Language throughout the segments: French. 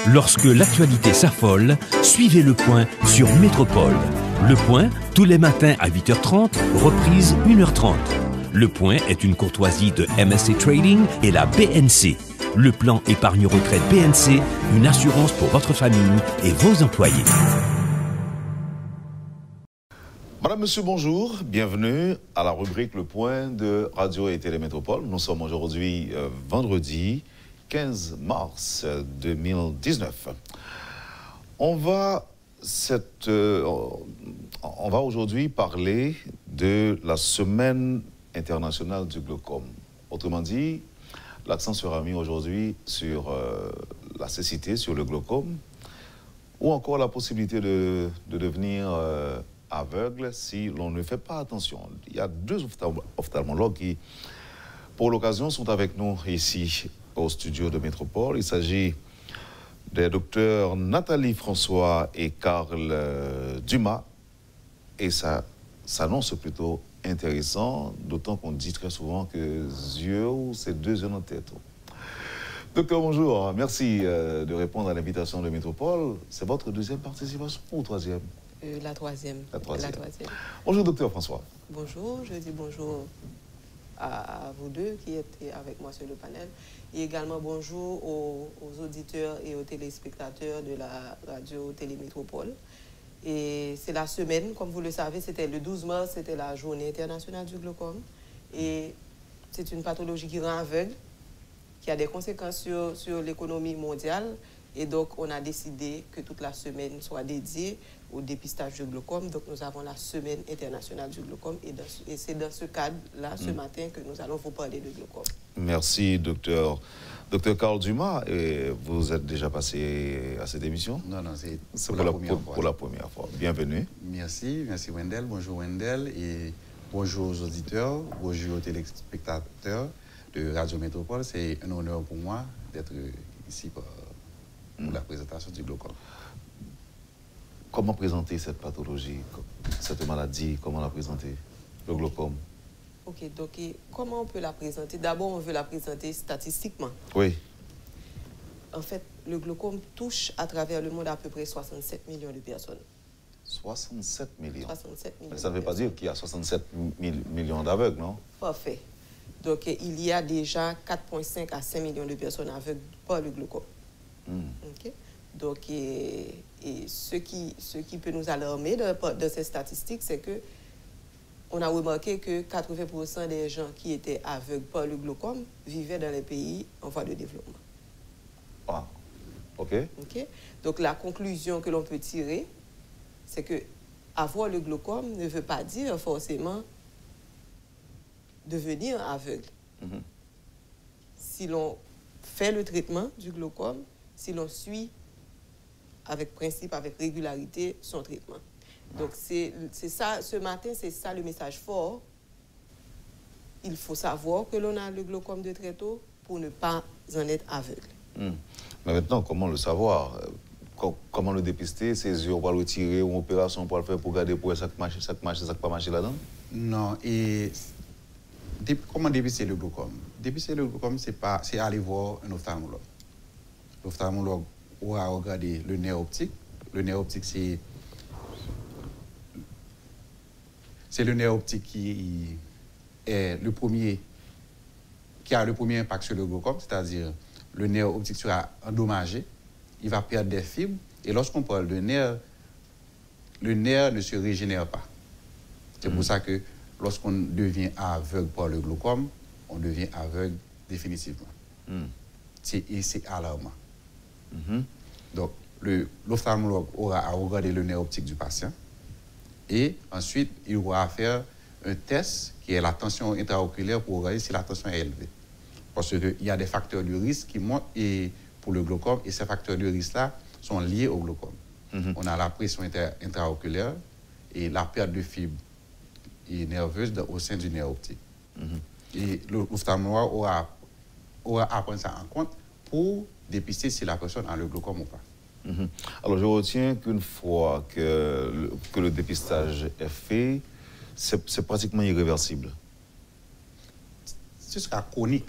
Lorsque l'actualité s'affole, suivez Le Point sur Métropole. Le Point, tous les matins à 8h30, reprise 1h30. Le Point est une courtoisie de MSC Trading et la BNC. Le plan épargne retraite BNC, une assurance pour votre famille et vos employés. Madame, Monsieur, bonjour. Bienvenue à la rubrique Le Point de Radio et Télémétropole. Nous sommes aujourd'hui vendredi 15 mars 2019. On va aujourd'hui parler de la semaine internationale du glaucome. Autrement dit, l'accent sera mis aujourd'hui sur la cécité, sur le glaucome, ou encore la possibilité de devenir aveugle si l'on ne fait pas attention. Il y a deux ophtalmologues qui, pour l'occasion, sont avec nous ici au studio de Métropole. Il s'agit des docteurs Nathalie François et Karl Dumas. Et ça s'annonce plutôt intéressant, d'autant qu'on dit très souvent que yeux, c'est deux yeux en tête. Docteur, bonjour. Merci de répondre à l'invitation de Métropole. C'est votre deuxième participation ou troisième? La troisième. La troisième. Bonjour, docteur François. Bonjour, je dis bonjour à vous deux qui êtes avec moi sur le panel. Et également bonjour aux auditeurs et aux téléspectateurs de la radio Télémétropole. Et c'est la semaine, comme vous le savez, c'était le 12 mars, c'était la journée internationale du glaucome. Et c'est une pathologie qui rend aveugle, qui a des conséquences sur l'économie mondiale. Et donc, on a décidé que toute la semaine soit dédiée au dépistage du glaucome. Donc, nous avons la semaine internationale du glaucome. Et c'est dans ce cadre-là, ce matin, que nous allons vous parler de glaucome. Merci, docteur. Docteur Karl Dumas, et vous êtes déjà passé à cette émission? Non, c'est pour la première fois. Bienvenue. Merci Wendell. Bonjour Wendell et bonjour aux auditeurs, bonjour aux téléspectateurs de Radio Métropole. C'est un honneur pour moi d'être ici pour la présentation du glaucome. Comment présenter cette pathologie, cette maladie, comment la présenter, le glaucome? Ok, donc comment on peut la présenter? D'abord, on veut la présenter statistiquement. Oui. En fait, le glaucome touche à travers le monde à peu près 67 millions de personnes. 67 millions? 67 millions. Mais ça ne veut pas dire qu'il y a 67 millions d'aveugles, non? Parfait. Donc, il y a déjà 4,5 à 5 millions de personnes aveugles par le glaucome. Okay? Donc, ce qui peut nous alarmer de ces statistiques, c'est que on a remarqué que 80% des gens qui étaient aveugles par le glaucome vivaient dans les pays en voie de développement. Ah, ok. Donc, la conclusion que l'on peut tirer, c'est que avoir le glaucome ne veut pas dire forcément devenir aveugle. Si l'on fait le traitement du glaucome, si l'on suit avec principe, avec régularité, son traitement. Donc, c'est ça, ce matin, c'est ça le message fort. Il faut savoir que l'on a le glaucome de très tôt pour ne pas en être aveugle. Mais maintenant, comment le savoir? Comment le dépister? Ces yeux, on va le retirer ou une opération pour le faire pour garder pour ça marche, ça pas marcher là-dedans? Non, et comment dépister le glaucome? Dépister le glaucome, c'est aller voir un ophtalmologue. L'ophtalmologue aura regardé le nerf optique. Le nerf optique, c'est le nerf optique qui est le premier, qui a le premier impact sur le glaucome, c'est-à-dire le nerf optique sera endommagé, il va perdre des fibres, et lorsqu'on parle de nerf, le nerf ne se régénère pas. C'est pour ça que lorsqu'on devient aveugle par le glaucome, on devient aveugle définitivement. Et c'est alarmant. Donc, l'ophtalmologue aura à regarder le nerf optique du patient et ensuite, il aura à faire un test qui est la tension intraoculaire pour regarder si la tension est élevée. Parce qu'il y a des facteurs de risque qui montent pour le glaucome et ces facteurs de risque-là sont liés au glaucome. On a la pression intraoculaire et la perte de fibres nerveuses au sein du nerf optique. Et l'ophtalmologue aura à prendre ça en compte pour dépister si la personne a le glaucome ou pas. Alors, je retiens qu'une fois que le dépistage est fait, c'est pratiquement irréversible. Ce sera chronique.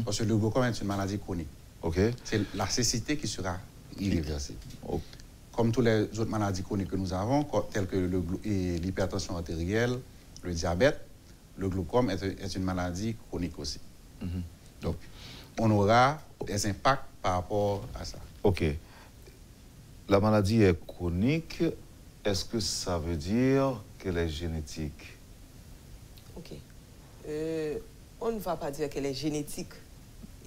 Parce que le glaucome est une maladie chronique. OK. C'est la cécité qui sera irréversible. OK. Comme toutes les autres maladies chroniques que nous avons, telles que l'hypertension artérielle, le diabète, le glaucome est une maladie chronique aussi. Donc, on aura des impacts par rapport à ça. OK. La maladie est chronique. Est-ce que ça veut dire qu'elle est génétique? OK. On ne va pas dire qu'elle est génétique.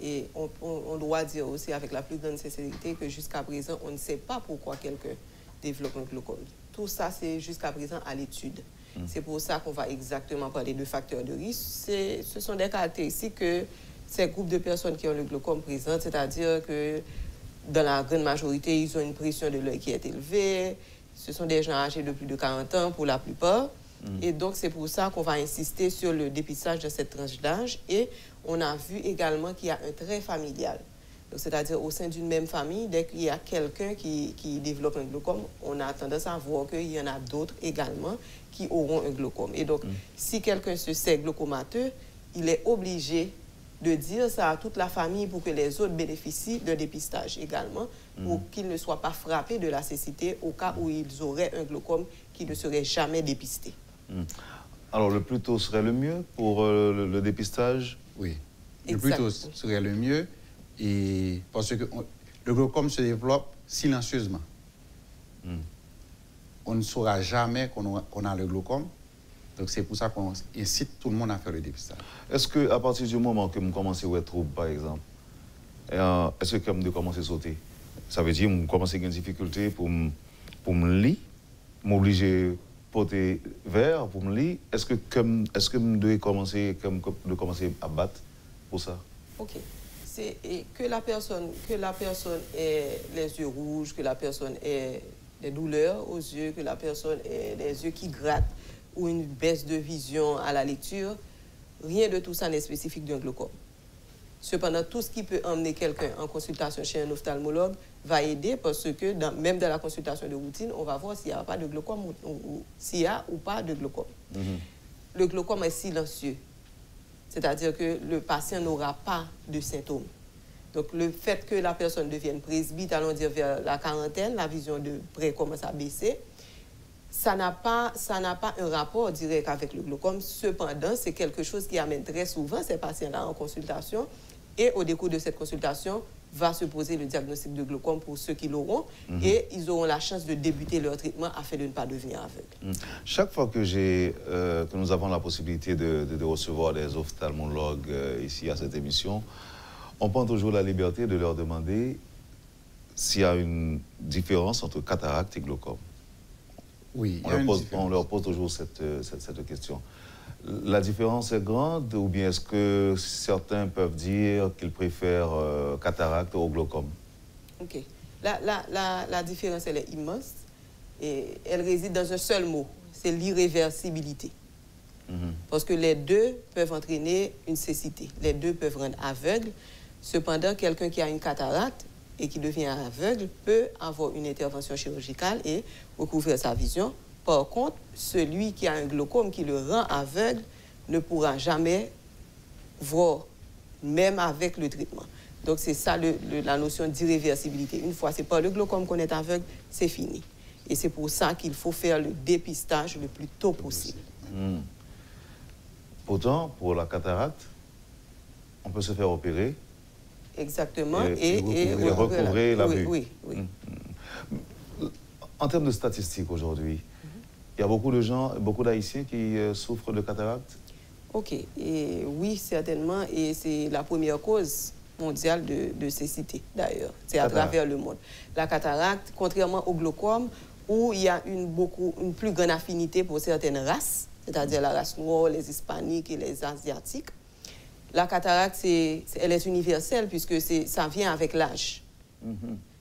Et on doit dire aussi avec la plus grande sincérité que jusqu'à présent, on ne sait pas pourquoi quelqu'un développe un glaucome. Tout ça, c'est jusqu'à présent à l'étude. C'est pour ça qu'on va exactement parler de facteurs de risque. Ce sont des caractéristiques que ces groupes de personnes qui ont le glaucome présentent, c'est-à-dire que dans la grande majorité, ils ont une pression de l'œil qui est élevée. Ce sont des gens âgés de plus de 40 ans pour la plupart. Et donc, c'est pour ça qu'on va insister sur le dépistage de cette tranche d'âge. Et on a vu également qu'il y a un trait familial. C'est-à-dire, au sein d'une même famille, dès qu'il y a quelqu'un qui développe un glaucome, on a tendance à voir qu'il y en a d'autres également qui auront un glaucome. Et donc, si quelqu'un se sait glaucomateux, il est obligé de dire ça à toute la famille pour que les autres bénéficient d'un dépistage également, pour qu'ils ne soient pas frappés de la cécité au cas où ils auraient un glaucome qui ne serait jamais dépisté. Alors, le plus tôt serait le mieux pour le dépistage? Oui, le plus tôt serait le mieux, et parce que le glaucome se développe silencieusement. On ne saura jamais qu'on a le glaucome. Donc, c'est pour ça qu'on incite tout le monde à faire le dépistage. Est-ce qu'à partir du moment que vous commencez à être trouble, par exemple, est-ce que vous commencez à sauter? Ça veut dire que vous commencez à avoir une difficulté pour me lire, m'obliger à porter verre pour me lire. Est-ce que vous devez commencer à battre pour ça? OK. C'est que la personne ait les yeux rouges, que la personne ait des douleurs aux yeux, que la personne ait des yeux qui grattent, ou une baisse de vision à la lecture, rien de tout ça n'est spécifique d'un glaucome. Cependant, tout ce qui peut emmener quelqu'un en consultation chez un ophtalmologue va aider parce que même dans la consultation de routine, on va voir s'il n'y a pas de glaucome ou s'il y a ou pas de glaucome. Le glaucome est silencieux, c'est-à-dire que le patient n'aura pas de symptômes. Donc, le fait que la personne devienne presbyte, allons dire vers la quarantaine, la vision de près commence à baisser, ça n'a pas un rapport direct avec le glaucome. Cependant, c'est quelque chose qui amène très souvent ces patients-là en consultation. Et au décours de cette consultation, va se poser le diagnostic de glaucome pour ceux qui l'auront. Et ils auront la chance de débuter leur traitement afin de ne pas devenir aveugles. Chaque fois que nous avons la possibilité de recevoir des ophtalmologues ici à cette émission, on prend toujours la liberté de leur demander s'il y a une différence entre cataracte et glaucome. Oui, on leur pose toujours cette question. La différence est grande ou bien est-ce que certains peuvent dire qu'ils préfèrent cataracte au glaucome? OK. La différence, elle est immense et elle réside dans un seul mot, c'est l'irréversibilité. Parce que les deux peuvent entraîner une cécité, les deux peuvent rendre aveugle. Cependant, quelqu'un qui a une cataracte et qui devient aveugle peut avoir une intervention chirurgicale et recouvrir sa vision. Par contre, celui qui a un glaucome qui le rend aveugle ne pourra jamais voir, même avec le traitement. Donc, c'est ça la notion d'irréversibilité. Une fois, c'est pas le glaucome qu'on est aveugle, c'est fini. Et c'est pour ça qu'il faut faire le dépistage le plus tôt possible. Pourtant, pour la cataracte, on peut se faire opérer. Exactement. Et recouvrer la vue. Oui. En termes de statistiques aujourd'hui, il y a beaucoup de gens, beaucoup d'Haïtiens qui souffrent de cataracte? OK. Et oui, certainement. Et c'est la première cause mondiale de cécité, d'ailleurs. C'est à travers le monde. La cataracte, contrairement au glaucome, où il y a une plus grande affinité pour certaines races, c'est-à-dire la race noire, les hispaniques et les asiatiques, la cataracte, elle est universelle puisque ça vient avec l'âge.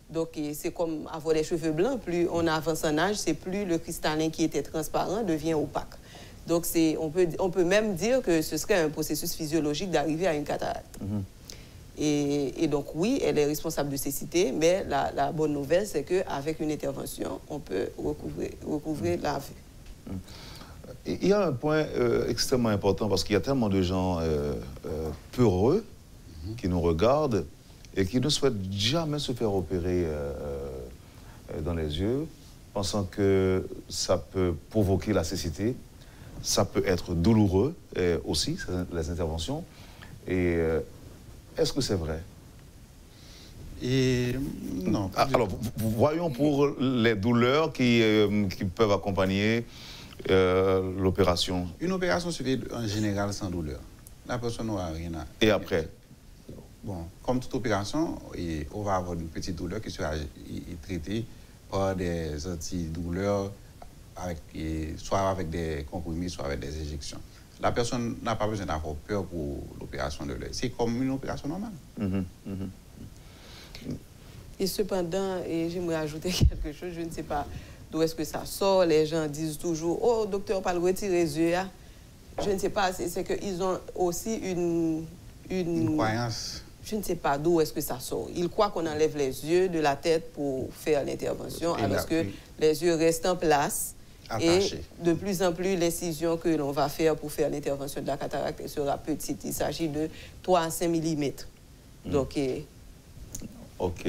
Donc, c'est comme avoir des cheveux blancs. Plus on avance en âge, c'est plus le cristallin qui était transparent devient opaque. Donc, on peut même dire que ce serait un processus physiologique d'arriver à une cataracte. Et donc, oui, elle est responsable de cécité, mais la bonne nouvelle, c'est qu'avec une intervention, on peut recouvrer la vue. Il y a un point extrêmement important parce qu'il y a tellement de gens peureux qui nous regardent et qui ne souhaitent jamais se faire opérer dans les yeux, pensant que ça peut provoquer la cécité, ça peut être douloureux aussi, les interventions. Et est-ce que c'est vrai? Et non. Alors, voyons pour les douleurs qui peuvent accompagner l'opération. Une opération se fait en général sans douleur. La personne n'aura rien à... Et après? Bon, comme toute opération, on va avoir une petite douleur qui sera traitée par des antidouleurs, soit avec des comprimés, soit avec des injections. La personne n'a pas besoin d'avoir peur pour l'opération de l'œil. C'est comme une opération normale. Et cependant, j'aimerais ajouter quelque chose, je ne sais pas d'où est-ce que ça sort. Les gens disent toujours, oh, docteur, pas le retirer les yeux. Je ne sais pas, c'est qu'ils ont aussi une croyance. Je ne sais pas d'où est-ce que ça sort. Ils croient qu'on enlève les yeux de la tête pour faire l'intervention, alors que les yeux restent en place. Attachés. Et de plus en plus, l'incision que l'on va faire pour faire l'intervention de la cataracte sera petite. Il s'agit de 3 à 5 mm. Donc, OK.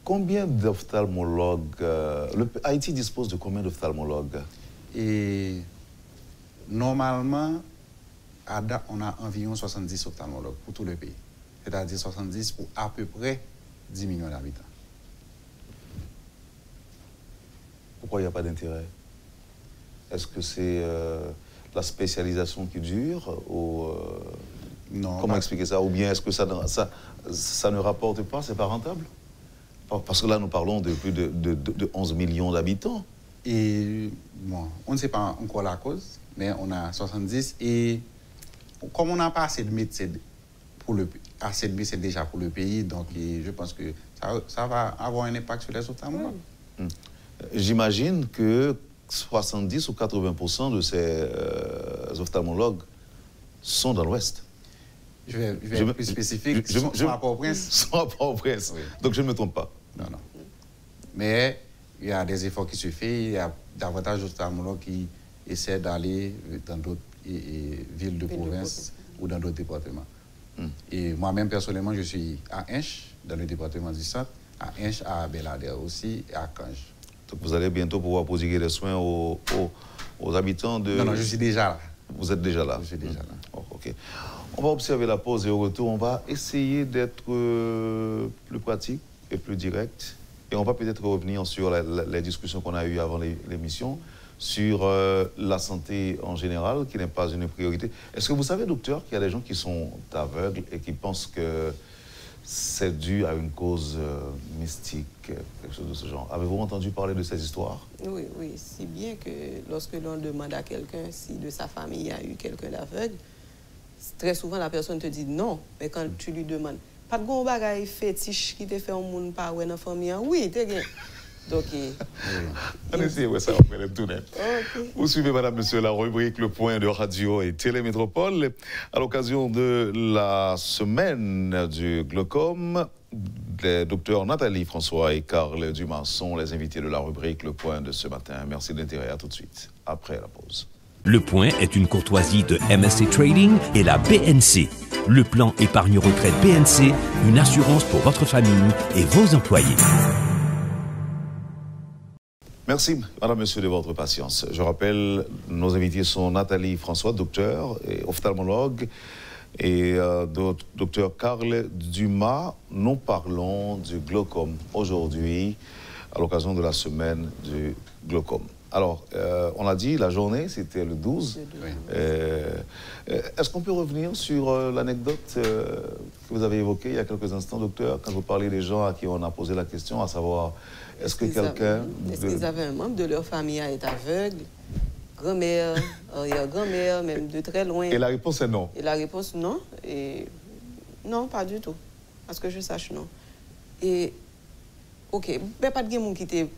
Combien d'ophtalmologues... Haïti dispose de combien d'ophtalmologues? Et normalement, on a environ 70 ophtalmologues pour tout le pays. C'est-à-dire 70 pour à peu près 10 millions d'habitants. Pourquoi il n'y a pas d'intérêt? Est-ce que c'est la spécialisation qui dure ou, non. Comment expliquer ça? Ou bien est-ce que ça ne rapporte pas, c'est pas rentable? Parce que là, nous parlons de plus de 11 millions d'habitants. Et bon, on ne sait pas encore la cause, mais on a 70. Et comme on n'a pas assez de médecins assez de médecins déjà pour le pays, donc je pense que ça va avoir un impact sur les ophtalmologues. J'imagine que 70 ou 80% de ces ophtalmologues sont dans l'Ouest. Je vais être plus spécifique, sont à Port-au-Prince. Sont à Port-au-Prince. Oui. Donc je ne me trompe pas. Non. Mais il y a des efforts qui se font, il y a davantage d'ophtalmologues qui essaient d'aller dans d'autres villes de province ou dans d'autres départements. Et moi-même, personnellement, je suis à Hinche, dans le département du Centre, à Hinche, à Bel-Ader aussi, et à Cange. Donc vous allez bientôt pouvoir prodiguer des soins aux habitants de... Non, je suis déjà là. Vous êtes déjà là? Je suis déjà là. Oh, OK. On va observer la pause et au retour, on va essayer d'être plus pratique et plus direct. Et on va peut-être revenir sur les discussions qu'on a eues avant l'émission, sur la santé en général, qui n'est pas une priorité. Est-ce que vous savez, docteur, qu'il y a des gens qui sont aveugles et qui pensent que c'est dû à une cause mystique, quelque chose de ce genre? Avez-vous entendu parler de ces histoires? Oui, si bien que lorsque l'on demande à quelqu'un si de sa famille a eu quelqu'un d'aveugle, très souvent la personne te dit non, mais quand tu lui demandes, pas de bon bagage fétiche qui te fait un monde pas ouais dans la famille, oui, t'es bien. Donc, on essaie de ça après le tournée. Vous suivez, madame, monsieur, la rubrique Le Point de Radio et Télémétropole. À l'occasion de la semaine du glaucome, les docteurs Nathalie François et Carl Dumas sont les invités de la rubrique Le Point de ce matin. Merci de l'intérêt. À tout de suite, après la pause. Le Point est une courtoisie de MSC Trading et la BNC. Le plan épargne-retraite BNC, une assurance pour votre famille et vos employés. Merci, madame, monsieur, de votre patience. Je rappelle, nos invités sont Nathalie François, docteur et ophtalmologue, et docteur Carl Dumas. Nous parlons du glaucome aujourd'hui, à l'occasion de la semaine du glaucome. Alors, on l'a dit, la journée, c'était le 12. Est-ce qu'on peut revenir sur l'anecdote que vous avez évoquée il y a quelques instants, docteur, quand vous parlez des gens à qui on a posé la question, à savoir, est-ce que quelqu'un... Est-ce qu'ils avaient un membre de leur famille à être aveugle, grand-mère, arrière-grand-mère, même de très loin? Et la réponse est non. Et la réponse, non. Et non, pas du tout. Parce que je sache, non. Et, OK, mais pas de gens qui n'ont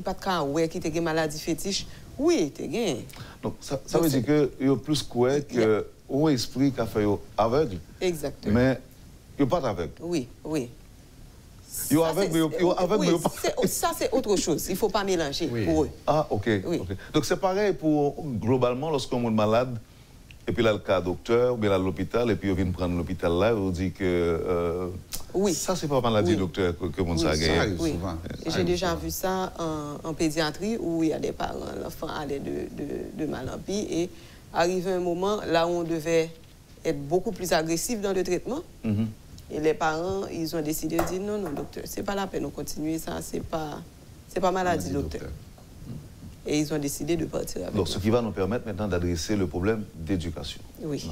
pas de cas, qui ont des maladies fétiches. Oui, tu as. Donc, ça veut dire qu'il y a plus quoi que un esprit qui a fait aveugle. Exactement. Mais il n'y a pas d'aveugle. Oui. Il y a aveugle, mais ça, c'est autre chose. Il ne faut pas mélanger pour eux. Ah, OK. Donc, c'est pareil pour, globalement, lorsqu'on est malade, Et puis là, le cas docteur, ou bien là, l'hôpital, et puis on vient prendre l'hôpital là, et on dit que oui. Ça, c'est pas maladie, docteur, que mon ça a gagné. Ça arrive Oui. souvent. J'ai déjà vu ça en pédiatrie où il y a des parents, l'enfant allait de mal en pis et arrive un moment là où on devait être beaucoup plus agressif dans le traitement. Et les parents, ils ont décidé de dire non, non, docteur, c'est pas la peine de continuer ça, c'est pas maladie, docteur. Et ils ont décidé de partir avec Donc, ce qui va nous permettre maintenant d'adresser le problème d'éducation. Oui.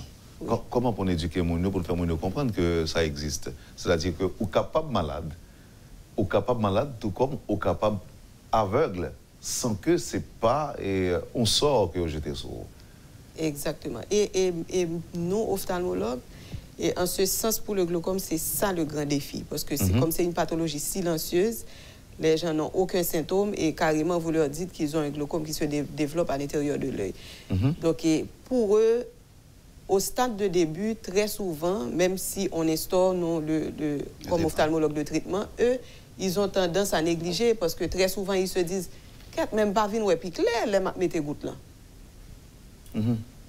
Comment pour éduquer les gens, pour faire les gens comprendre que ça existe? C'est-à-dire que ou capable malade, tout comme ou capable aveugle, sans que c'est pas on sort que vous jetez sur. Exactement. Et nous, ophtalmologues, et en ce sens, pour le glaucome, c'est ça le grand défi. Parce que comme c'est une pathologie silencieuse, les gens n'ont aucun symptôme et carrément, vous leur dites qu'ils ont un glaucome qui se développe à l'intérieur de l'œil. Donc, pour eux, au stade de début, très souvent, même si on instaure comme ophtalmologue de traitement, eux, ils ont tendance à négliger parce que très souvent, ils se disent « même pas venir, ouais, puis clair, les mettez gouttes là.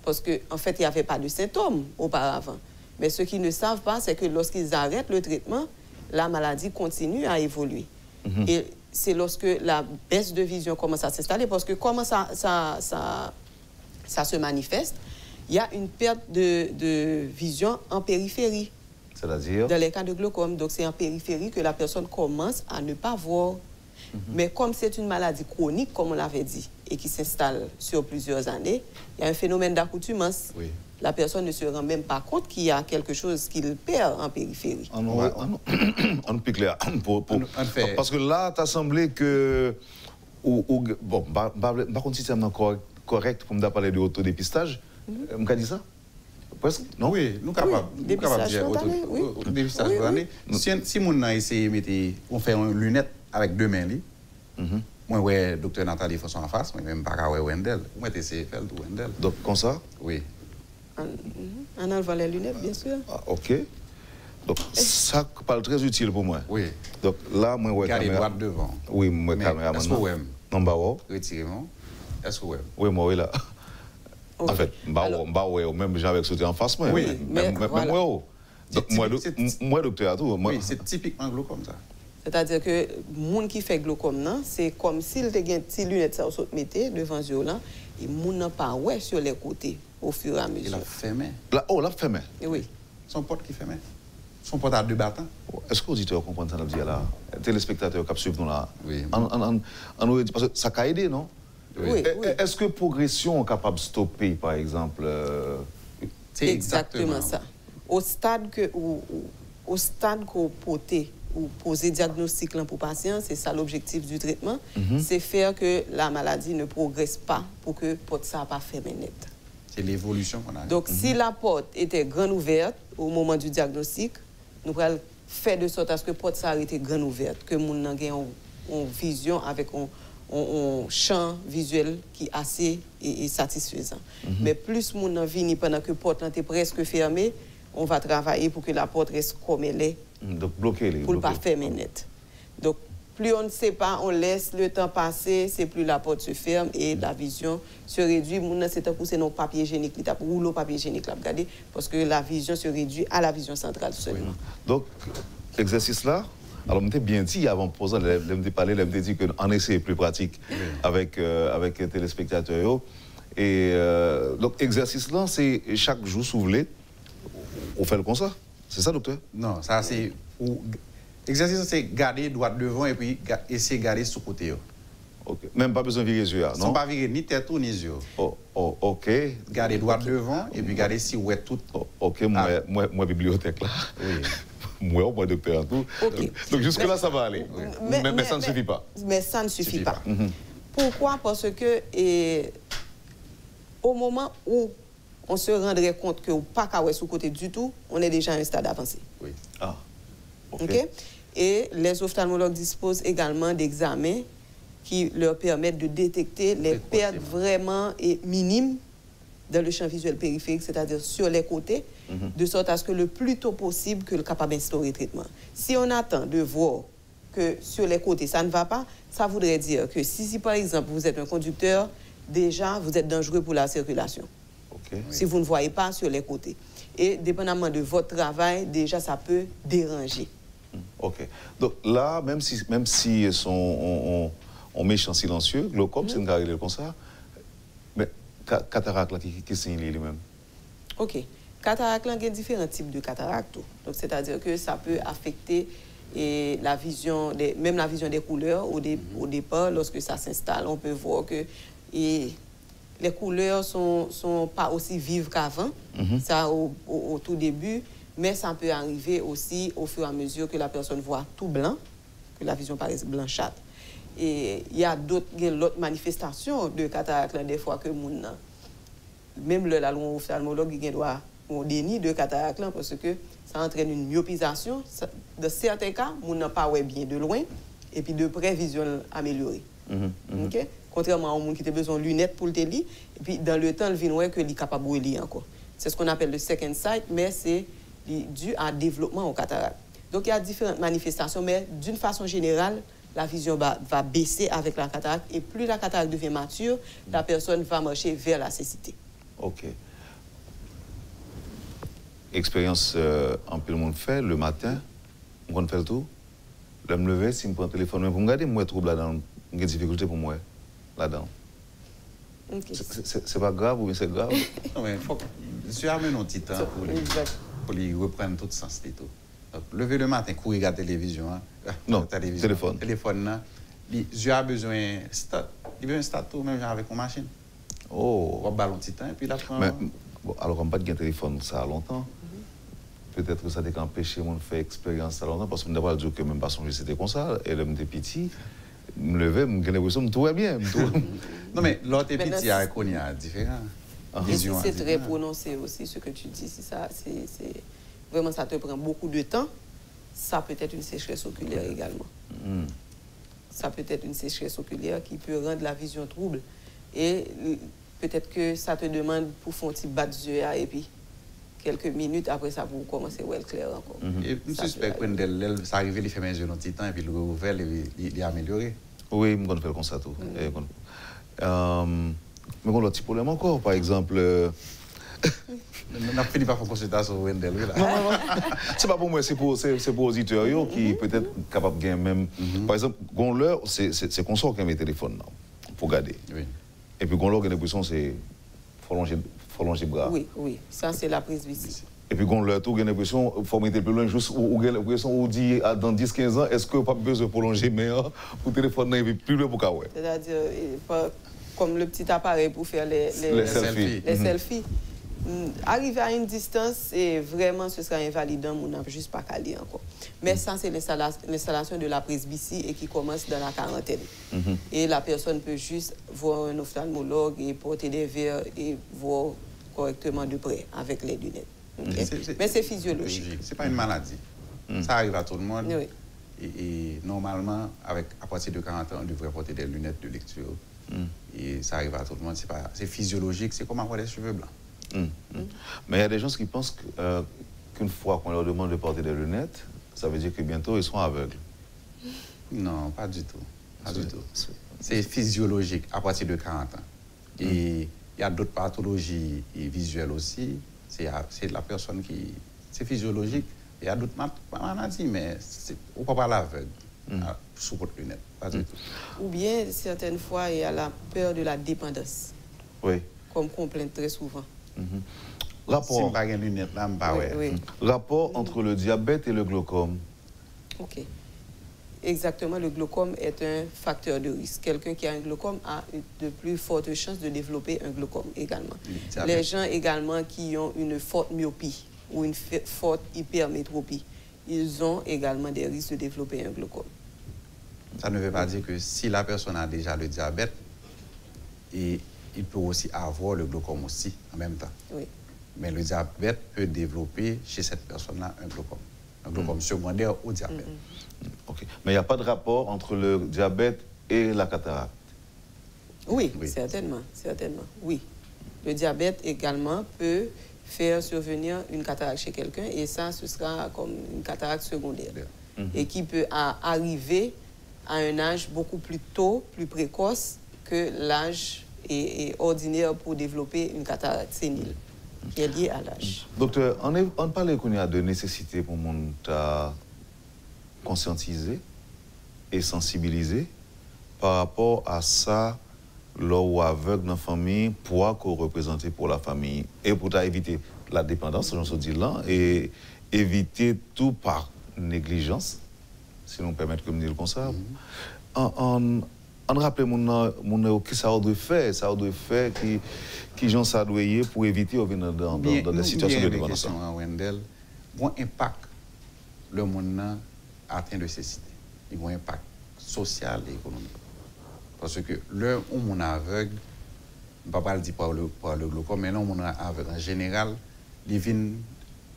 Parce qu'en fait, il n'y avait pas de symptômes auparavant. Mais ce qu'ils ne savent pas, c'est que lorsqu'ils arrêtent le traitement, la maladie continue à évoluer. Et c'est lorsque la baisse de vision commence à s'installer, parce que comment ça se manifeste, il y a une perte de vision en périphérie. C'est-à-dire? Dans les cas de glaucome. Donc, c'est en périphérie que la personne commence à ne pas voir. Mais comme c'est une maladie chronique, comme on l'avait dit, et qui s'installe sur plusieurs années, il y a un phénomène d'accoutumance. Oui. La personne ne se rend même pas compte qu'il y a quelque chose qu'il perd en périphérie. On pique là. Parce que là, tu as semblé que... Bon, par contre, si c'est correct pour me parler de autodépistage, on peut dire ça? Presque, non? Oui, nous sommes capables de dire autodépistage spontané. Si on a essayé, on fait une lunette avec deux mains, moi, ouais, docteur Nathalie Fosson en face, mais même pas Wendell. Moi, j'ai essayé de faire tout Wendell. Donc, comme ça? Oui. En enlevant les lunettes, bien sûr. Ah, OK. Donc, ça parle très utile pour moi. Oui. Donc, là, moi, ouais, caméra. Droite devant. Oui, moi, caméra. Est-ce que vous aimez? Non, bah, ouais. Retirez-moi. Est-ce que vous aimez? Oui, moi, oui, là. Okay. En fait, bah, ouais, même j'avais sauté en face, moi. Oui, mais voilà. Donc, moi, docteur, tout. Oui, c'est typiquement glaucome, ça. C'est-à-dire que le monde qui fait glaucome, c'est comme s'il te gagne des lunettes ça mettait devant les yeux là, et le monde n'a pas ouais sur les côtés au fur et à mesure. Il a fermé. Là, la fermé. Oui. Son porte qui fermé. Son porte à deux battants. Est-ce que l'auditeur comprend ça, dire là? Téléspectateurs qui suivent nous là. Oui. Parce que ça a aidé, non? Oui. Est-ce que progression est capable de stopper, par exemple? C'est exactement ça. Au stade qu'on poté ou poser diagnostic pour patient, c'est ça l'objectif du traitement, c'est faire que la maladie ne progresse pas pour que porte ça pas fermé net. C'est l'évolution qu'on a. Donc si la porte était grande ouverte au moment du diagnostic, nous allons faire de sorte à ce que porte ça était grande ouverte, que mon ait une vision avec un champ visuel qui est assez et satisfaisant. Mais plus mon en vient pendant que porte est presque fermée, on va travailler pour que la porte reste comme elle est. Donc bloquer pour ne pas fermer net. Donc plus on ne sait pas, on laisse le temps passer, c'est plus la porte se ferme et la vision se réduit. Mon c'est un pousser nos papier hygiénique, l'étape rouleau papier hygiénique là, regardez, parce que la vision se réduit à la vision centrale seulement. Oui. Donc exercice là. Alors, je m'étais bien dit avant de poser, je m'étais parlé, je m'étais dit qu'en essai plus pratique avec les téléspectateurs. Et donc, exercice là, c'est chaque jour, si vous voulez, on fait le comme ça. C'est ça, docteur? Non, ça c'est... Exercice, c'est garder droit devant et puis essayer de garder sous côté. Okay. Même pas besoin de virer les yeux, non? Sans pas virer ni tête ou ni yeux. Oh, OK. Garder droit devant et puis garder si ouais tout. OK, moi, bibliothèque là. Oui. Moi, docteur, tout. Okay. Donc, jusque-là, ça va aller. Oui. Mais ça ne suffit pas. Mais ça ne suffit pas. Pourquoi? Parce que au moment où on se rendrait compte que pas qu'à sous côté du tout, on est déjà à un stade avancé. Oui. Ah. OK. Et les ophtalmologues disposent également d'examens qui leur permettent de détecter les pertes vraiment minimes dans le champ visuel périphérique, c'est-à-dire sur les côtés, de sorte à ce que le plus tôt possible que le capable d'instaurer le traitement. Si on attend de voir que sur les côtés ça ne va pas, ça voudrait dire que si par exemple vous êtes un conducteur, déjà vous êtes dangereux pour la circulation. OK. si vous ne voyez pas sur les côtés. Et dépendamment de votre travail, déjà, ça peut déranger. OK. Donc là, même si on met en silencieux, glaucome, c'est une carrière comme ça, mais cataracte, qui signe lui-même? OK. Cataracte, il y a différents types de cataracte. Donc, c'est-à-dire que ça peut affecter la vision, même la vision des couleurs au départ, lorsque ça s'installe, on peut voir que les couleurs sont pas aussi vives qu'avant, ça au tout début, mais ça peut arriver aussi au fur et à mesure que la personne voit tout blanc, que la vision paraît blanchâtre. Et il y a d'autres manifestations de cataracte, des fois que même le ophtalmologue il doit un déni de cataracte parce que ça entraîne une myopisation. Dans certains cas, on n'a pas bien de loin et puis de près, vision améliorée. Okay? Contrairement à un monde qui a besoin de lunettes pour le lire, et puis dans le temps, il vient qu'il est capable de lire encore. C'est ce qu'on appelle le second sight, mais c'est dû à développement au cataracte. Donc il y a différentes manifestations, mais d'une façon générale, la vision va baisser avec la cataracte et plus la cataracte devient mature, la personne va marcher vers la cécité. OK. Expérience en peu le monde fait le matin, on fait le tout. Je me lever, si je prends le téléphone, pour me regarder, moi, trouble là-dedans, j'ai des difficultés pour moi là-dedans. Okay. C'est pas grave ou bien c'est grave? Non, mais il faut que je amène un petit temps pour lui reprendre tout sens et tout. Donc, lever le matin, courir regarder la télévision. Non, téléphone. Téléphone, là. J'ai besoin de start. Il veut un start tout, même avec une machine. Oh. On va ballon petit temps et puis là, bon, alors, on n'a pas de téléphone ça longtemps. Peut-être que ça a empêché moi de faire expérience ça longtemps parce que je ne dire que même pas songer c'était comme ça. Et là, j'étais petit, je me levais, j'ai l'impression que tout va bien. Non, mais l'autre petit, il y a un différent. C'est très prononcé aussi ce que tu dis. C'est vraiment, ça te prend beaucoup de temps. Ça peut être une sécheresse oculaire également. Ça peut être une sécheresse oculaire qui peut rendre la vision trouble. Et peut-être que ça te demande pour faire un petit bat de yeux et puis quelques minutes après ça pour commencer à être clair encore. Et je suspecte que ça arrive, il fait mes yeux dans un petit temps et puis le rouvert, il est amélioré. Oui, je vais faire comme ça tout. Mais on a un petit problème encore, par exemple. On a fini par faire consultation Wendel. Non. C'est pas pour moi, c'est pour auditeurs qui peut-être capable de gagner même. Par exemple, l'heure, c'est qu'on sort quand mes téléphones pour garder. Oui. Et puis l'heure, l'impression c'est faut longer le bras. Oui, ça c'est la presbytie. Et puis l'heure, tout, j'ai l'impression il faut mettre plus loin juste ou j'ai l'impression on dit dans 10-15 ans, est-ce que pas besoin de prolonger meilleur pour le téléphone et puis plus loin pour qu'avoir. C'est-à-dire comme le petit appareil pour faire les selfies. Les selfies. Arriver à une distance, et vraiment, ce sera invalidant, on n'a juste pas qu'à lire encore. Mais ça, c'est l'installation de la presbytie et qui commence dans la quarantaine. Et la personne peut juste voir un ophtalmologue et porter des verres et voir correctement de près avec les lunettes. Okay? Mais c'est physiologique. Ce n'est pas une maladie. Ça arrive à tout le monde. Oui. Et normalement, à partir de 40 ans, on devrait porter des lunettes de lecture. Et ça arrive à tout le monde. C'est physiologique, c'est comme avoir des cheveux blancs. Mais il y a des gens qui pensent qu'une fois qu'on leur demande de porter des lunettes, ça veut dire que bientôt ils seront aveugles. Non, pas du tout. Pas du tout. C'est physiologique à partir de 40 ans. Et il y a d'autres pathologies visuelles aussi. C'est la personne qui... C'est physiologique. Il y a d'autres maladies, mais on ne peut pas l'aveugle sous votre lunette. Pas du tout. Ou bien, certaines fois, il y a la peur de la dépendance. Oui. Comme complainte très souvent. Rapport, si pas une lunette là, oui. Rapport entre le diabète et le glaucome. OK. Exactement, le glaucome est un facteur de risque. Quelqu'un qui a un glaucome a de plus fortes chances de développer un glaucome également. Les gens également qui ont une forte myopie ou une forte hypermétropie, ils ont également des risques de développer un glaucome. Ça ne veut pas dire que si la personne a déjà le diabète, et il peut aussi avoir le glaucome aussi en même temps. Oui. Mais le diabète peut développer chez cette personne-là un glaucome secondaire au diabète. OK. Mais il n'y a pas de rapport entre le diabète et la cataracte? Oui, certainement. Oui. Le diabète également peut faire survenir une cataracte chez quelqu'un et ça, ce sera comme une cataracte secondaire. Et qui peut arriver à un âge beaucoup plus tôt, plus précoce que l'âge ordinaire pour développer une cataracte sénile qui est liée à l'âge. Docteur, on parle qu'on y a de nécessité pour mon conscientiser et sensibiliser par rapport à ça, là où aveugle dans la famille, pour qu'on représente pour la famille et pour éviter la dépendance, j'en dis là, et éviter tout par négligence, si l'on permet comme dire comme ça. On rappelle mon que ça doit faire, qui gens ça doit y pour éviter de venir dans des situations de dépendance. Bon impact le monde atteint de cécité. Il y a un impact social et économique. Parce que le monde aveugle, je ne vais pas le dire par le glaucome, mais le monde aveugle en général, il ne vient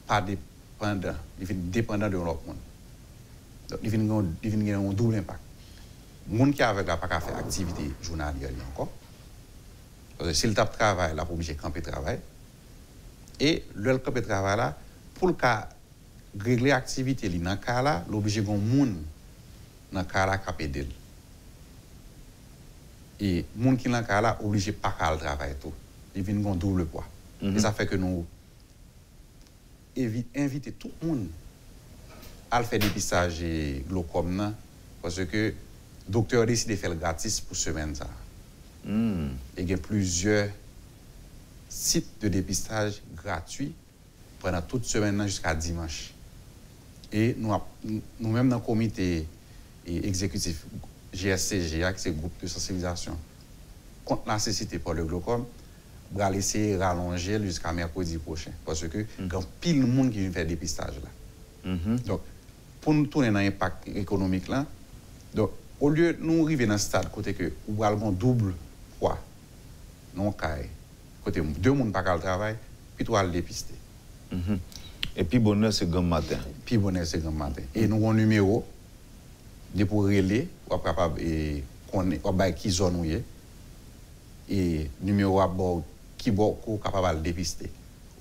pas dépendant, il vient dépendant de l'autre monde. Donc il vient un double impact. Le monde qui est aveugle n'a pas qu'à faire activité journalière encore. Parce que s'il tape travail, il est obligé de camper travail. Et le camper travail là, pour le cas régler l'activité dans le cas là, l'obligé de monde dans le cas là qui a aidé. Et les gens qui sont dans le cas là, obligé de pas le travail tout. Ils viennent un double poids. Et ça fait que nous invitons tout le monde à faire des dépistage glaucome parce que le docteur a décidé de faire le gratis pour semaine ça. Il y a plusieurs sites de dépistage gratuits pendant toute semaine jusqu'à dimanche. Et nous-mêmes dans le comité exécutif GSCG, c'est le groupe de sensibilisation contre la cécité pour le glaucome, on va essayer de rallonger jusqu'à mercredi prochain. Parce que il y a pile de monde qui vient faire le dépistage là. Donc, pour nous tourner dans l'impact économique là, donc, au lieu de nous arriver dans ce stade côté que nous avons double poids, non côté deux personnes pas le travail, puis toi le dépister. Et puis bonheur c'est grand matin. Puis bonheur c'est grand matin. Et nous avons un numéro de pour relais, ou capable et connaître qui zone où est et numéro à bord qui est capable de dépister.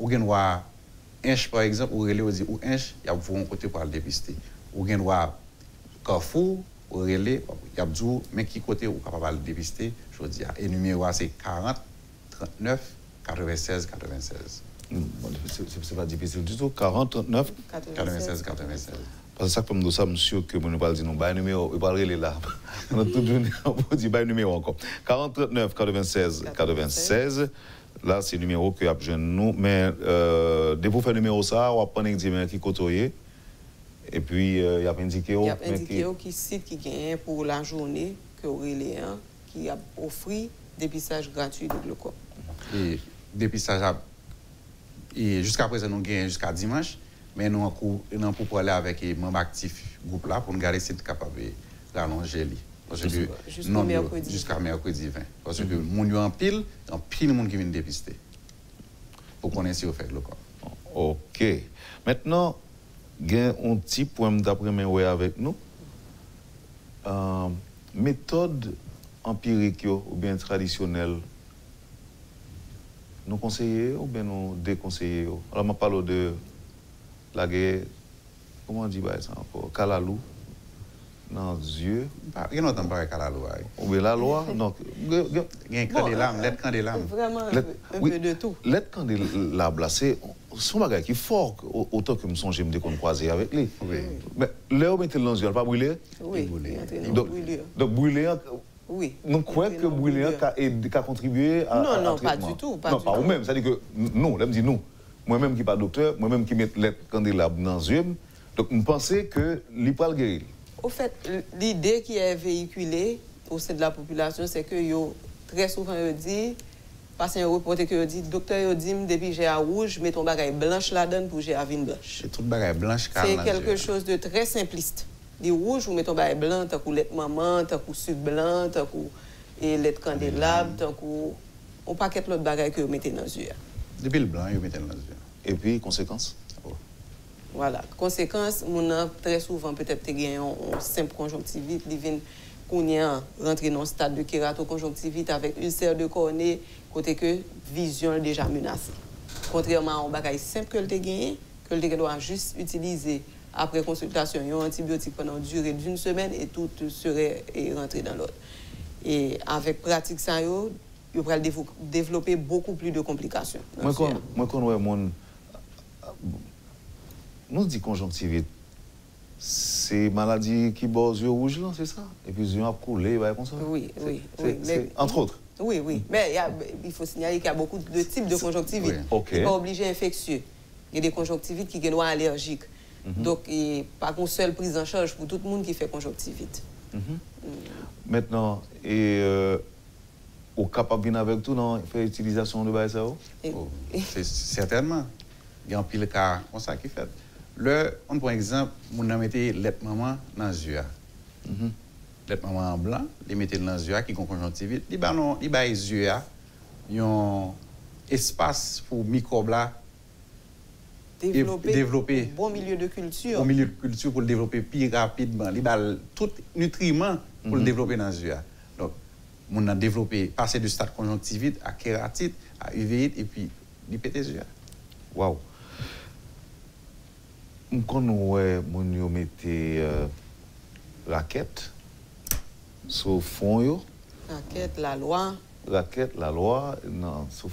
Ou bien voir inch par exemple, ou relais ou inch, il y a un côté pour le dépister. Ou bien voir Carrefour ou relais, il y a dit mais qui côté ou capable de dépister, je dis et numéro c'est 40 39 96 96. C'est pas difficile du tout. 40 39 96 96. Parce que ça, comme nous sommes, monsieur, que nous ne pas dire non, bah, numéro, il va aller là. On a toute journée, on peut dire, bah, numéro encore. 40 39 96 96. Là, c'est le numéro que a besoin de nous. Mais, dès pour faire le numéro ça, on va prendre un examen qui côtoyer. Et puis, il y a indiqué. Il y a indiqué qui site qui gagne pour la journée que Aurélien, qui a offert dépistage gratuit de glaucome. Et dépistage, et jusqu'à présent, nous gagnons jusqu'à dimanche. Mais nous avons pour aller avec les membres actifs du groupe là pour nous garder si nous sommes capables de rallonger. Jusqu'à mercredi 20. Parce que nous avons en pile de monde qui vient dépister. Pour qu'on ait si on fait le corps. OK. Maintenant, il y a un petit point d'après-midi avec nous. Méthode empirique ou bien traditionnelle, nous conseillons ou bien nous déconseillons. Alors, je parle de la guerre, comment on dit ça encore? Kalalou, dans les yeux. Il n'y a pas de Kalalou. Ou bien la loi? Donc, il y a un candélabre, l'aide candélabre. Vraiment un peu de tout. L'aide candélabre, c'est son bagage qui est fort, autant que je me songe de croiser avec lui. Mais là, on met dans les yeux, pas brûler? Oui, donc brûler. Oui. Nous croyons que brûler a contribué à. Non, pas du tout. Non, pas vous-même. C'est-à-dire que nous, là, me dit nous. Moi-même qui ne suis pas docteur, moi-même qui mets l'aide candélabre dans les yeux, donc je pensais que l'IPAL guérit. Au fait, l'idée qui est véhiculée au sein de la population, c'est que très souvent, ils disent, parce un reporter qui dit, docteur, il dit, depuis j'ai à rouge, mets ton bagage blanche là-dedans pour j'ai à vine blanche. C'est tout bagage blanche. C'est quelque chose de très simpliste. Du rouge, vous mettez ton bagage blanc, tant que lait maman, tant que sucre blanc, tant que lait candélabre, tant que on paquet l'autre bagage que vous mettez dans les yeux. Depuis le blanc, vous mettez dans les yeux. Et puis, conséquences? Voilà. Conséquence, mon a très souvent peut-être gagné une simple conjonctivite, il vient rentrer dans un stade de kératoconjonctivite avec ulcère de cornée, côté que vision est déjà menacée. Contrairement à un bagage simple que tu as gagné, que tu dois juste utiliser après consultation, un antibiotique pendant une durée d'une semaine et tout serait rentré dans l'autre. Et avec pratique ça, il va développer beaucoup plus de complications. Moi, quand nous dit conjonctivite, c'est maladie qui bord yeux rouges, là, c'est ça? Et puis, les yeux a coulé, comme ça? Oui. Entre autres. Oui. Mais il faut signaler qu'il y a beaucoup de types de conjonctivite. Oui. OK. Il n'est pas obligé infectieux. Il y a des conjonctivites qui sont allergiques. Donc, pas qu'une seule prise en charge pour tout le monde qui fait conjonctivite. Maintenant, au capable bien avec tout, non, faire utilisation de BSAO? Certainement. Il y a un pile cas comme ça qui fait. On prend exemple, on a mis lettre maman dans les yeux. Lettre maman en blanc, les mettez dans les yeux qui ont conjonctivite. Il y a les yeux, il y a un espace pour microbes là. Développer un bon milieu de culture. Bon milieu de culture pour le développer plus rapidement. Il y a tout nutriments pour le développer dans les yeux. Donc, on a développé, passer du stade conjonctivite à kératite, à uvéite, et puis, il pète les yeux. Waouh! Quand nous mettons raquette sur fond, raquette, la loi. Raquette, la loi, non, sur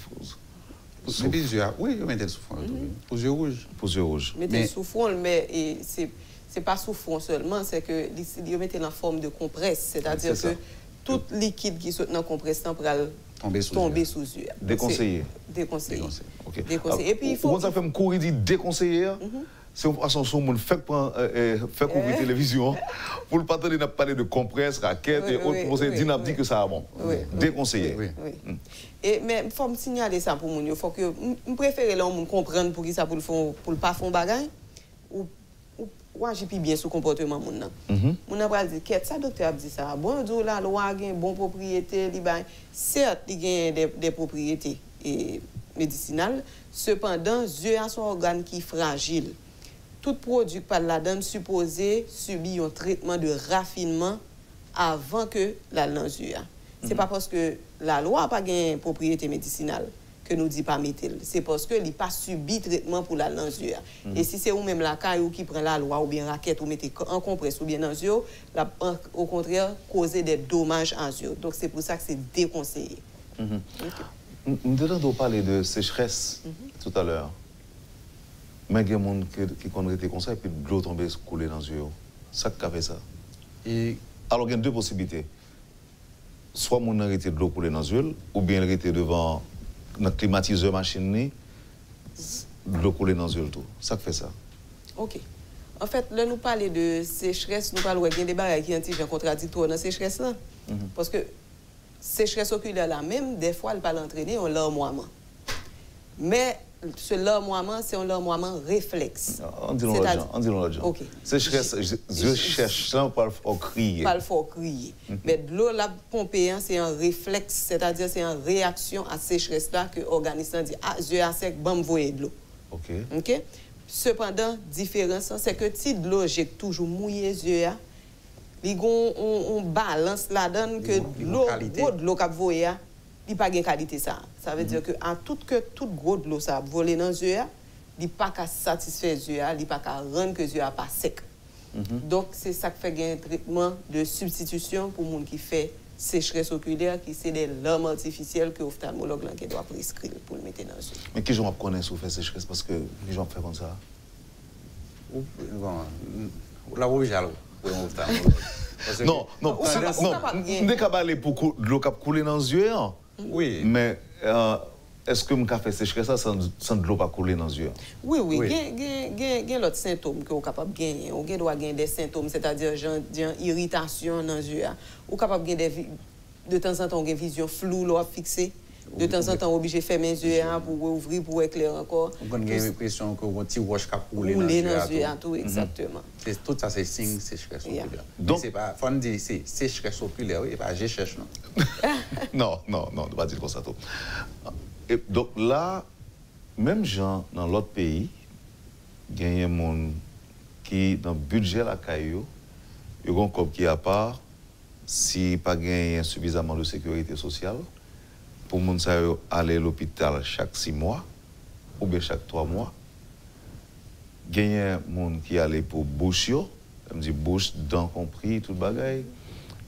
Mais les yeux, oui, ils mettent le sous fond. Pour les yeux rouges. Pour les yeux rouges. Mettez le sous fond, mais c'est pas sous fond seulement, c'est que ils mettent en forme de compresse. C'est-à-dire que tout liquide qui saute dans la compresse pour tomber sous yeux. Déconseillé. Déconseillé. OK. Déconseillé. Et puis il faut. Quand ça fait me courir dit déconseillé, c'est une façon de faire couvrir télévision pour le partenaire n'a parlé de compresse, raquette et autres pour dire dit que ça a bon. Déconseillé. Mais il faut me signaler ça pour moi. Il faut que je préfère l'homme comprendre pour qui ça pour le pas faire bagage ou agir bien sur le comportement mon nan. Mon nan va dire qu'est-ce ça docteur a dit ça. Bon Dieu la loi a une bonne propriété, certes il y a des propriétés médicinales, cependant yeux a son organe qui est fragile. Tout produit par la donne supposé subir un traitement de raffinement avant que la yeux. C'est pas parce que la loi n'a pas une propriété médicinale que nous dit pas mettre. C'est parce que il n'a pas subi traitement pour la yeux. Et si c'est ou même la caille qui prend la loi ou bien raquette ou mettez en compresse ou bien dans yeux, au contraire causer des dommages en yeux. Donc c'est pour ça que c'est déconseillé. Nous devons parler de sécheresse tout à l'heure. Mais il y a des gens qui ont été comme ça et puis de l'eau tombe couler dans les yeux. Ça qui fait ça. Alors il y a deux possibilités. Soit mon arrêté de l'eau couler dans les yeux, ou bien arrêter devant notre climatiseur machine, de l'eau couler dans les yeux tout. Ça qui fait ça. OK. En fait, là nous parlons de sécheresse, nous parlons de des barrières qui sont contradictoires dans la sécheresse là. Parce que sécheresse oculaire là même, des fois, elle peut l'entraîner en larmoiement. Mais ce larmoiement, c'est un larmoiement réflexe. On dit l'autre genre. OK. Sécheresse, je cherche ça, pas le faut crier. Pas le faut crier. Mais de l'eau la pompée, c'est un réflexe, c'est-à-dire c'est une réaction à sécheresse là que l'organisme dit ah, je à sec, bon, me voyer de l'eau. OK. Cependant, différence, c'est que si de l'eau j'ai toujours mouillé les yeux, on balance la donne que l'eau qui voye, il n'y a pas de qualité ça. Ça veut dire que tout gros de l'eau ça volé dans les yeux, il n'y a pas qu'à satisfaire les yeux, il n'y a pas qu'à rendre que les yeux pas sec. Donc c'est ça qui fait un traitement de substitution pour les gens qui fait sécheresse oculaire, qui c'est des larmes artificielles que l'ophtalmologue doit prescrire pour le mettre dans les yeux. Mais qui j'en connais sur faire sécheresse parce que les gens font comme ça? La rouge non, dès qu'on va aller pour l'eau qui couler dans les yeux, oui. Mais est-ce que je fais sécher ça sans de l'eau pas couler dans les yeux? Oui. Il y a d'autres symptômes que vous êtes capable de gagner. Vous doit gagner des symptômes, c'est-à-dire irritation dans les yeux. Vous êtes capable de gagner de temps en temps une vision floue, l'eau fixée. De temps en temps, obligé de fermer les yeux pour ouvrir, pour éclairer encore. On a l'impression que votre petit roche qui a coulé dans les yeux. Tout, exactement. Tout ça, c'est signe de sécheresse oculaire. Donc, c'est pas, faut dire, c'est sécheresse oculaire, oui, pas je cherche, non. non, on ne va pas dire comme ça tout. Et donc là, même gens dans l'autre pays, il y a des gens qui, dans le budget la caillou, il y a un corps qui est à part, si pas gagné suffisamment de sécurité sociale, pour les gens aller à l'hôpital chaque 6 mois ou bien chaque 3 mois. Il y a des gens qui allaient pour bouche, je me dis bouche, dents compris, tout le bagaille.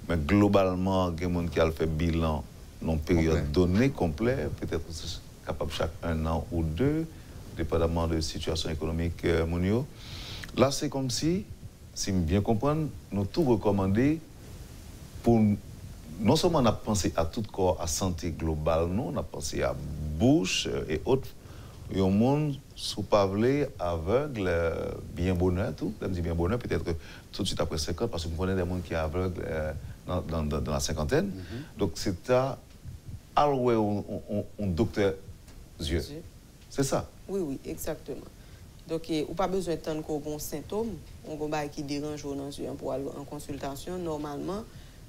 Mais globalement, il y a des gens qui ont fait bilan une période donnée, complète, peut-être capable chaque 1 an ou 2, dépendamment de la situation économique mondiale. Là, c'est comme si je bien comprendre, nous tout recommander pour non seulement on a pensé à tout corps, à santé globale, non, on a pensé à bouche et autres. Il y a un monde sous pavelé, aveugle, bien bonheur, tout. Je me dis bien bonheur, peut-être que tout de suite après 50, parce que je connais des gens qui sont aveugles dans la cinquantaine. Donc c'est à allouer un docteur yeux. C'est ça? Oui, oui, exactement. Donc, on n'a pas besoin de tant qu'on a un symptôme, on a qui dérange dans les yeux pour aller en consultation. Normalement,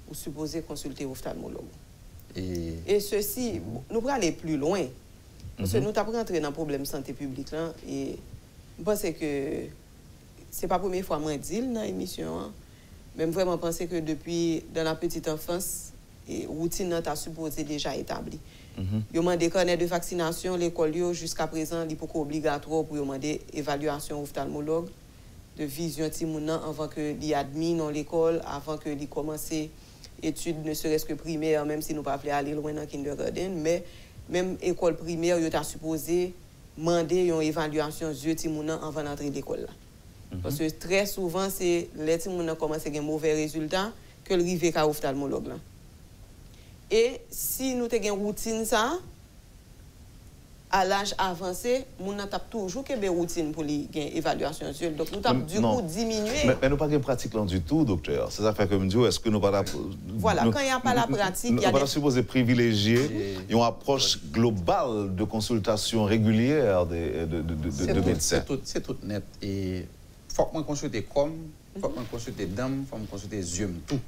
vous supposez consulter l'ophtalmologue. Et ceci, nous pouvons aller plus loin. Parce que nous avons rentré dans le problème de santé publique. Là, et je pense que ce n'est pas la première fois que je dis dans l'émission. Hein, mais je vraiment penser que depuis dans la petite enfance, la routine est supposée déjà établie. Ils ont demandé carnet de vaccination, l'école jusqu'à présent, il n'est pas obligatoire pour demander évaluation ophtalmologue de vision timounan avant que l'y admis dans l'école, avant que l'y commence études ne serait-ce que primaire, même si nous ne pouvons pas aller loin dans kindergarten, mais même école primaire, il est supposé demander une évaluation yeux timounan avant d'entrer à l'école. Parce que très souvent, c'est les timounan commencent à avoir mauvais résultats que le rive à ophtalmologue. Là. Et si nous avons une routine, ça, à l'âge avancé, nous avons toujours une routine pour l'évaluation. Donc, nous avons du coup diminué. Mais nous n'avons pas de pratique là du tout, docteur. C'est ça fait que je me dis, est-ce que nous pas voilà, quand il n'y a pas la pratique, nous ne sommes pas supposés privilégier une approche globale de consultation régulière de médecins. C'est tout net. Et il faut que je consulte comme, il faut que je consulte dame, il faut que je consulte yeux, tout.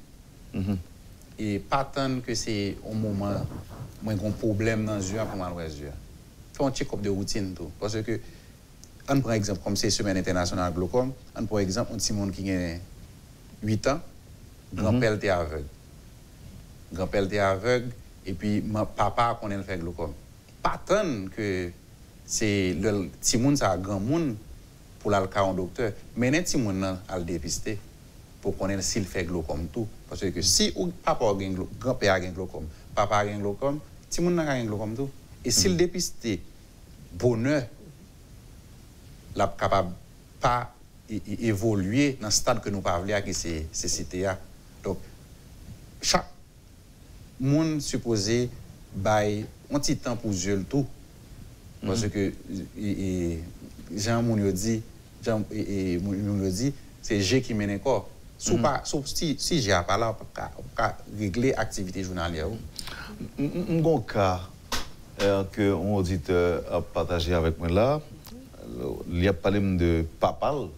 Et pas tant que c'est au moment où il y a un problème dans les yeux pour mal les yeux. Il faut un check-up de routine tout. Parce que, on prend exemple, comme c'est Semaine internationale glaucome, on prend exemple, un petit monde qui a 8 ans, grand-père était aveugle. Grand-père était aveugle, et puis papa connaît le fait glaucome. Pas tant que c'est le petit monde, ça a grand monde pour aller à un docteur, mais le petit monde a le dépister pour connaître s'il fait glaucome tout. Parce que si papa a grand-père a glaucome, papa a glaucome, petit monde a glaucome tout. Et s'il dépiste bonheur, la capable pas évoluer dans le stade que nous parlons qui c'est CTA. Donc chaque monde supposé bail un petit temps pour jouer le tout. Parce que Jean Mounio dit c'est G qui mène corps. Si j'ai pas là, on peut régler l'activité journalière. Un cas que un auditeur a partagé avec moi là, il a parlé de Papal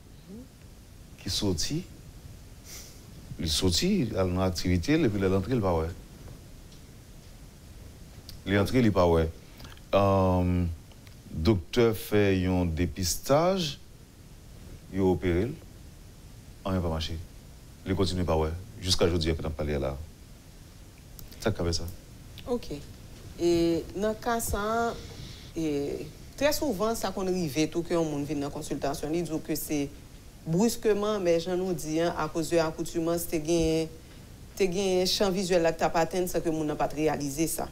qui sortit. Il sortit à une activité, et puis il est entré, il n'est pas ouais. Il est entré, il n'est pas ouais. Docteur fait un dépistage, il a opéré, on n'a pas marché. Il continue pas ouais. Jusqu'à aujourd'hui, quand on parle là. Ça cabe ça. OK. Et dans le cas ça, très souvent, ça qu'on arrive, tout que on vient dans la consultation, il dit que c'est brusquement, mais je nous dis, à cause de l'accoutumance, c'est un champ visuel là que tu n'as pas atteint, c'est que on n'a pas réalisé ça.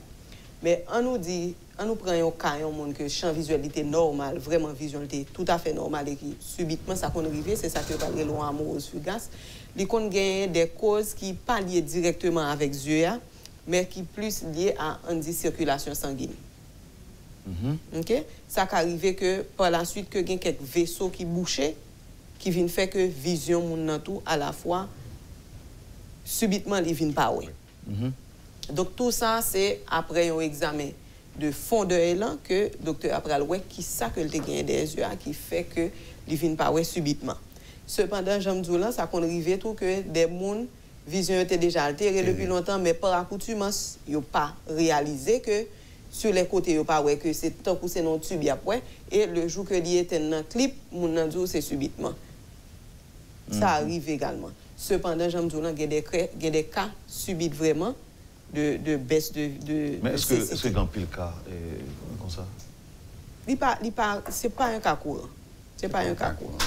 Mais on nous dit, on nous prend un cas, que le champ visuel était normal, vraiment vision était tout à fait normal, et qui subitement, ça qu'on arrive, c'est ça que vous parlez de l'amoureuse fugace. Il y a des causes qui ne sont pas liées directement avec les yeux, mais qui sont plus liées à une circulation sanguine. Okay? Ça peut arriver que par la suite, il y a quelques vaisseaux qui bouchent, qui viennent faire que vision mon tout à la fois subitement ils viennent pas ouais. Donc tout ça c'est après un examen de fond de élan que le docteur après ouais qui ça que le gagné des yeux qui fait que ils viennent pas ouais subitement. Cependant j'aime dire là ça qu'on arrive tout que des monde vision était déjà altérée depuis longtemps mais par accoutumance ils pas réalisé que sur les côtés yo pas ouais que c'est tant que c'est non tube après et le jour que il était dans clip mon nan dit c'est subitement. Ça arrive également. Cependant, j'aime dire qu'il y a des cas subits vraiment de baisse de mais est-ce que dans pile cas comme ça? C'est pas un cas courant. C'est pas un cas courant.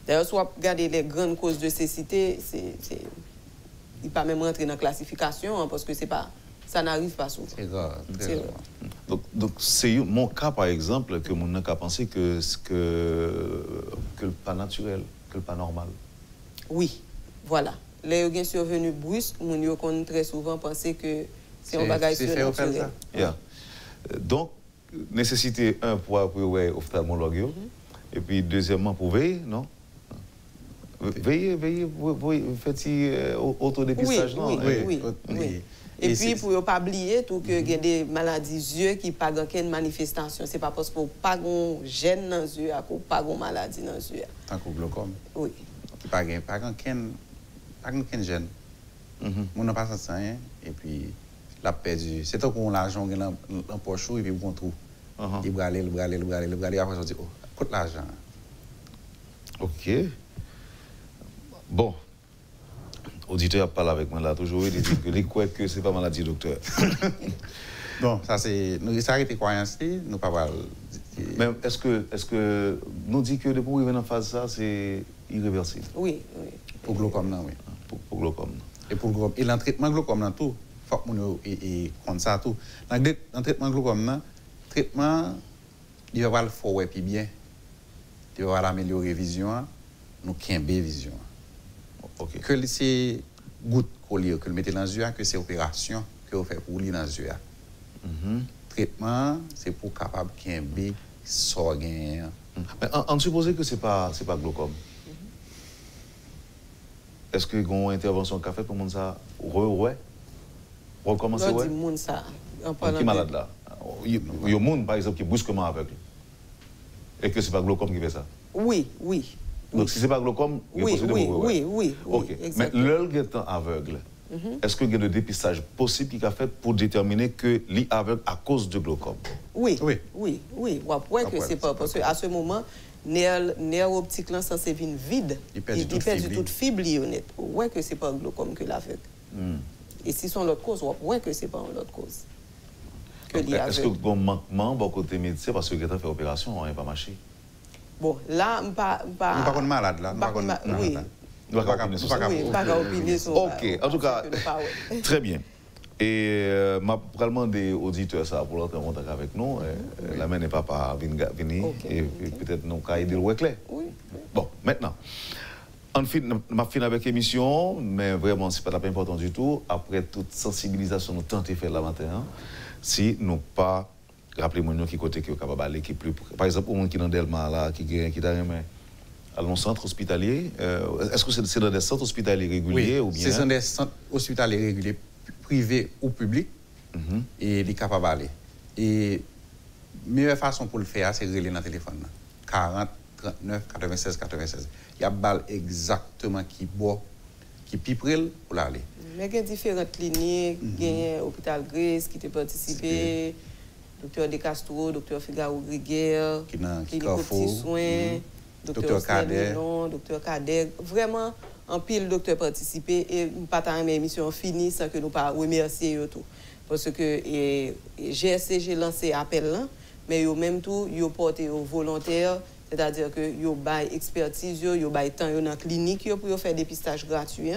D'ailleurs, si vous regardez les grandes causes de cécité, il ne pas même rentrer dans la classification hein, parce que c'est pas ça n'arrive pas souvent. C'est grave. C'est rare. Donc c'est mon cas, par exemple, que mon a pensé que le pas naturel, que le pas normal. Oui, voilà. Les gens survenus brusques, mon qu'on très souvent penser que c'est un bagage surnaturel. Yeah. Donc, nécessité un pour ophtalmologue, et puis deuxièmement pour veiller, non? Veillez, vous faites autodépistage, non? Oui. Et puis, pour ne pas oublier, tout que il y a des maladies yeux qui n'ont pas aucune manifestation. Ce n'est pas parce qu'on n'a pas de gène dans les yeux qu'on n'a pas de maladie dans les yeux. Tant qu'au glaucome. Oui. Qui n'a pas aucun gène. On n'a pas ça, hein, et puis la perdu. C'est tant qu'on l'argent dans le poche et puis on trouve. Il va aller, après on dit, oh, coûte l'argent. Ok. Bon. Auditeur parle avec moi là, toujours, il dit que les quoi que c'est pas maladie, docteur. Bon, ça c'est. Nous arrêtons croyance, nous pas. Mais est-ce que nous dit que depuis qu'on est en phase ça, c'est irréversible? Oui. Pour glaucome, non, oui. Pour glaucome. Et pour glaucome. Et le traitement glaucome, dans tout, il faut que nous compte ça tout. Dans le traitement glaucome, traitement, il va le faire et puis bien. Il va améliorer la vision, nous quimbe vision. Ok. Que c'est goutte qu'on lit, que le mettez dans les yeux, que c'est opération que vous faites pour lire dans les yeux. Traitement, c'est pour capable quimbe sorgien. Mais on suppose que c'est pas glaucome. Est-ce que une intervention qu'a fait pour monde ça recommencer ouais? Monde ça. Qui est malade là? Il y a monde par exemple qui est brusquement aveugle. Et que c'est pas glaucome qui fait ça? Oui. Donc si c'est pas glaucome, il y a possibilité de oui. OK. Mais l'œil est aveugle. Est-ce qu'il y a un dépistage possible qui a fait pour déterminer que l'île aveugle à cause de glaucome? Oui. Ouais, que c'est pas parce qu'à ce moment nerf optique là censé venir vide. Il perd toute fibre honnête. Ouais que c'est pas glaucome que l'aveugle. Et si c'est l'autre cause, ouais que c'est pas l'autre cause. Est-ce que vous manquement bon côté médecin parce que quelqu'un fait opération, on n'a pas marché? Bon, là, on pas malade là, oui. Pas opiner sur OK, en tout cas, très bien. Et je vais demander aux auditeurs ça pour l'entrer en contact avec nous. La main n'est pas venir et peut-être nous avons aider le clair. Oui. Bon, maintenant, on finit avec l'émission, mais vraiment, ce n'est pas important du tout. Après toute sensibilisation, nous tentons de faire la matin, si nous pas rappelez-moi qui côté qui est capable d'aller qui plus par exemple au monde qui dans Delma là qui t'a à un centre hospitalier est-ce que c'est dans des centres hospitaliers réguliers ou bien c'est dans des centres hospitaliers réguliers privés ou publics et il est capable d'aller et meilleure façon pour le faire c'est de reler dans le téléphone 40 39 96 il y a balle exactement qui boit qui piprel pour l'aller. Mais il y a différentes cliniques, il y a l'hôpital Grèce qui te participé, docteur De Castro, docteur Figaro Griguer, clinique aux petits soins, docteur Kader, docteur Kader. Vraiment, en pile docteur participé et pas tant émission finie sans que nous pas remercier tout. Parce que GSCG lancé appel là, mais yo même tout yo porté aux volontaires, c'est-à-dire que yo bail expertise yo bail temps yo dans clinique yo pour faire dépistage gratuit.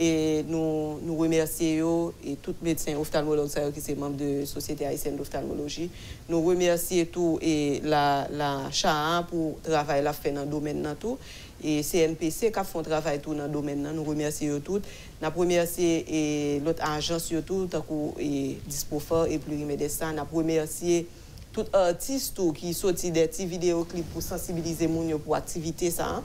Et nous remercions et tout médecin ophtalmologue qui sont membres de la Société haïtienne d'ophtalmologie. Nous remercions tout et la CHA pour le travail la fait dans le domaine tout et CNPC qui font travail tout dans le domaine. Nous remercions tout. Nous remercions l'autre agence tout tant que Dispofor et Plurimédecin. Nous remercions tout artiste qui sorti des petits vidéoclips pour sensibiliser les gens pour l'activité ça.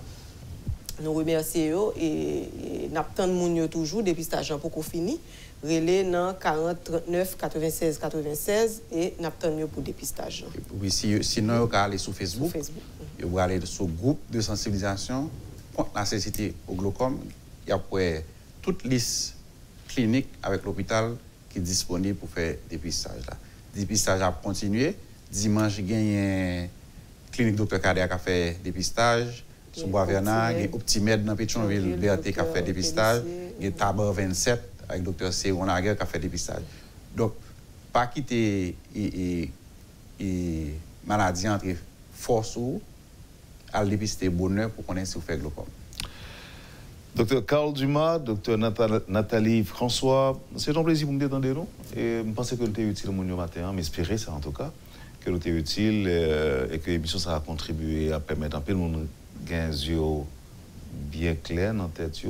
Nous remercions et nous attendons toujours dépistage pour qu'on finisse. Relais dans 40 39 96 96 et nous attendons pour dépistage. Oui, sinon vous pouvez aller sur Facebook. Vous pouvez aller sur le groupe de sensibilisation contre la cécité au glaucome. Il y a toute liste clinique avec l'hôpital qui est disponible pour faire dépistage là. Dépistage a continué. Dimanche, il y a une clinique docteur Kader qui a fait dépistage. Sous Bois-Vernard, il y a Optimed dans Pétionville, BRT qui a fait dépistage. Il y a Tabar 27 avec le docteur Céron Laguerre qui a fait dépistage. Donc, pas quitter maladie entre force ou à dépister bonheur pour connaître si vous faites glaucome. Docteur Carl Dumas, docteur Nathalie François, c'est un plaisir pour me détendre, non? Et je pense que c'était utile mon matin, m'espérer ça en tout cas, que c'était utile et que l'émission ça a contribué à permettre un peu de monde gagner des yeux bien clairs dans la tête.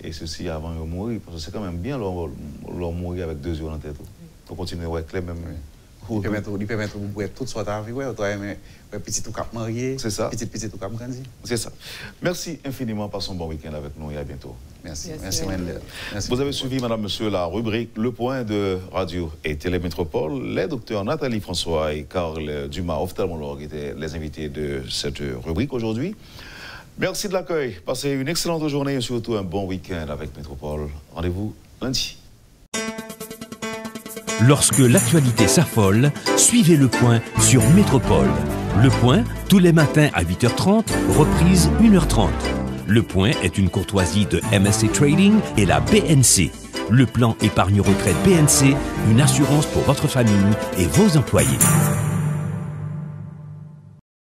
Et ceci avant de mourir, parce que c'est quand même bien de mourir avec 2 yeux dans la tête. Pour continuer à être clair même. Il permet de voir toute sorte de vie, petit tout cap marié, c'est ça. Petit tout cap grandi. C'est ça. Merci infiniment, passons un bon week-end avec nous et à bientôt. Merci Wendell. Vous avez suivi, madame, monsieur, la rubrique Le Point de Radio et Télémétropole. Les docteurs Nathalie François et Carl Dumas, ophtalmologue, étaient les invités de cette rubrique aujourd'hui. Merci de l'accueil. Passez une excellente journée et surtout un bon week-end avec Métropole. Rendez-vous lundi. Lorsque l'actualité s'affole, suivez Le Point sur Métropole. Le Point, tous les matins à 8h30, reprise 1h30. Le Point est une courtoisie de MSC Trading et la BNC. Le plan épargne retraite BNC, une assurance pour votre famille et vos employés.